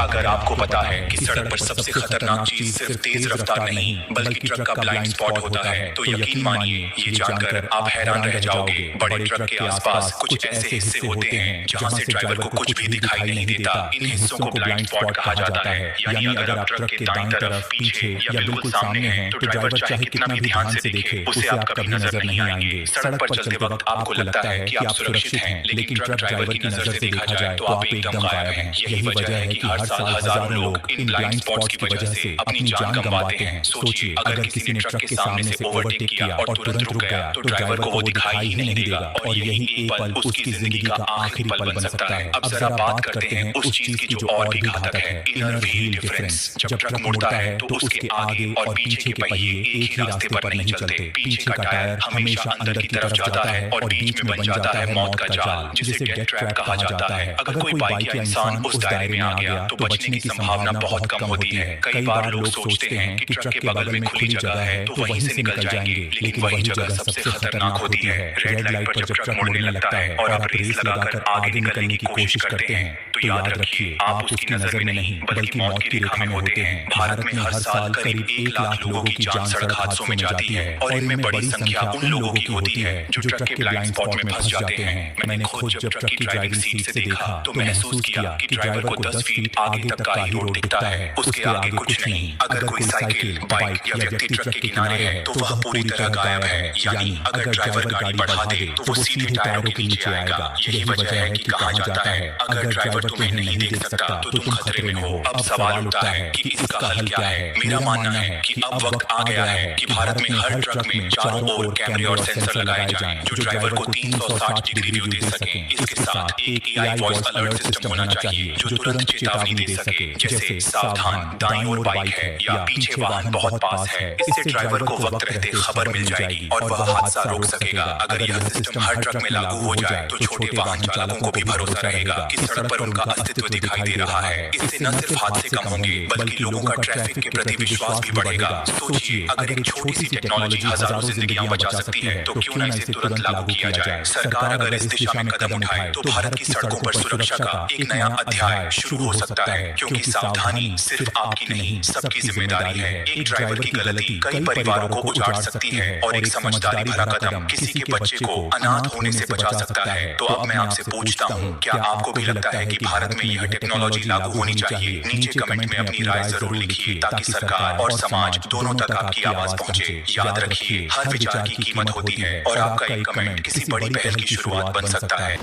अगर आपको पता है कि सड़क पर सबसे खतरनाक चीज सिर्फ तेज रफ्तार नहीं बल्कि ट्रक का ब्लाइंड स्पॉट होता है, तो यकीन मानिए ये जानकर आप हैरान रह जाओगे। बड़े ट्रक के आसपास कुछ ऐसे हिस्से होते हैं जहां से ड्राइवर को कुछ भी दिखाई नहीं देता। इन हिस्सों को ब्लाइंड स्पॉट कहा जाता है। यानी अगर आप ट्रक के दाईं तरफ, पीछे या बिल्कुल सामने हैं, तो ड्राइवर चाहे कितना भी ध्यान से देखे, उसे आप कभी नजर नहीं आएंगे। सड़क पर चलते वक्त आपको लगता है कि आप सुरक्षित हैं, लेकिन ट्रक ड्राइवर की नजर से देखा जाए तो आप एकदम गायब हैं। यही वजह है कि हर साल हजारों लोग इन ब्लाइंड स्पॉट्स की वजह से अपनी जान गंवाते हैं। सोचिए, अगर किसी ने ट्रक के सामने से ओवरटेक किया और तुरंत रुक गया तो ड्राइवर को वो दिखाई ही नहीं देगा और यही एक पल उसकी जिंदगी का आखिरी पल बन सकता है। अब जरा बात करते हैं उस चीज की जो और भी घातक है, इनर व्हील डिफरेंस। जब ट्रक मुड़ता है तो उसके आगे और पीछे के पहिए एक ही रास्ते पर नहीं चलते। पीछे का टायर हमेशा अंदर की तरफ जाता है और बीच में बन जाता है मौत का जाल, जिसे डेथ ट्रैप कहा जाता है। अगर कोई बाइक या इंसान उस दायरे में आ गया तो बचने की संभावना बहुत कम होती है। कई बार लोग सोचते हैं कि ट्रक के बगल में खुली जगह है तो वहीं से निकल जाएंगे, लेकिन वही जगह सबसे खतरनाक होती है। रेड लाइट पर जब ट्रक मुड़ने लगता है और आप रेस लगाकर आगे निकलने की कोशिश करते हैं तो याद रखिए, आप उसकी नजर में नहीं बल्कि मौत की रेखा में होते हैं। भारत में हर साल करीब 1 लाख लोगों की जान सड़क हादसों में जाती है और इनमें बड़ी संख्या उन लोगों की होती है जो ट्रक के ब्लाइंड स्पॉट में फंस जाते हैं। मैंने खुद जब ट्रक की ड्राइविंग सीट से देखा तो महसूस किया कि ड्राइवर को 10 फीट आगे तक का ही रोड दिखता है, उसके आगे कुछ नहीं। अगर कोई साइकिल, बाइक या व्यक्ति ट्रक के किनारे है तो वह पूरी तरह गायब है। यानी अगर ड्राइवर गाड़ी बढ़ा दे तो वो सीधे टायरों के नीचे आएगा। यही वजह है कि कहा जाता है अगर ड्राइवर तुम्हें नहीं देख सकता तो तुम खतरे में हो। अब सवाल उठता है कि इसका हल क्या है। मेरा मानना है कि अब वक्त आ गया है कि भारत में हर ट्रक में चारों ओर कैमरे और सेंसर लगाए जाएं जो ड्राइवर को 360 डिग्री व्यू दे सकें। इसके साथ एक एआई वॉइस अलर्ट सिस्टम होना चाहिए जो तुरंत चेतावनी दे सके, जैसे सावधान, दाईं ओर बाइक है या पीछे वाहन बहुत पास है। इससे ड्राइवर को वक्त रहते खबर मिल जाएगी और वह हादसा रोक सकेगा। अगर यह सिस्टम हर ट्रक में लागू हो जाए तो छोटे वाहन चालकों को भी भरोसा रहेगा कि सड़क पर उनका अस्तित्व दिखाई दे रहा है। इससे न सिर्फ हादसे कम होंगे बल्कि लोगों का ट्रैफिक के प्रति विश्वास भी बढ़ेगा। सोचिए, अगर एक छोटी सी टेक्नोलॉजी हजारों जिंदगियां बचा सकती है तो क्यों न इसे तुरंत लागू किया जाए। सरकार अगर इस दिशा में कदम उठाए तो भारत की सड़कों पर सुरक्षा का एक नया अध्याय शुरू हो सकता है, क्योंकि सावधानी सिर्फ आपकी नहीं सबकी जिम्मेदारी है। एक ड्राइवर की गलती कई परिवारों को उजाड़ सकती है और एक समझदारी भरा कदम किसी के बच्चे को अनाथ होने से बचा सकता है। तो अब मैं आपसे पूछता हूँ, क्या आपको भी लगता है कि भारत में यह टेक्नोलॉजी लागू होनी चाहिए? नीचे कमेंट में अपनी राय जरूर लिखिए ताकि सरकार और समाज दोनों तक आपकी आवाज पहुंचे। याद रखिए, हर विचार की कीमत होती है और आपका एक कमेंट किसी बड़ी पहल की शुरुआत बन सकता है।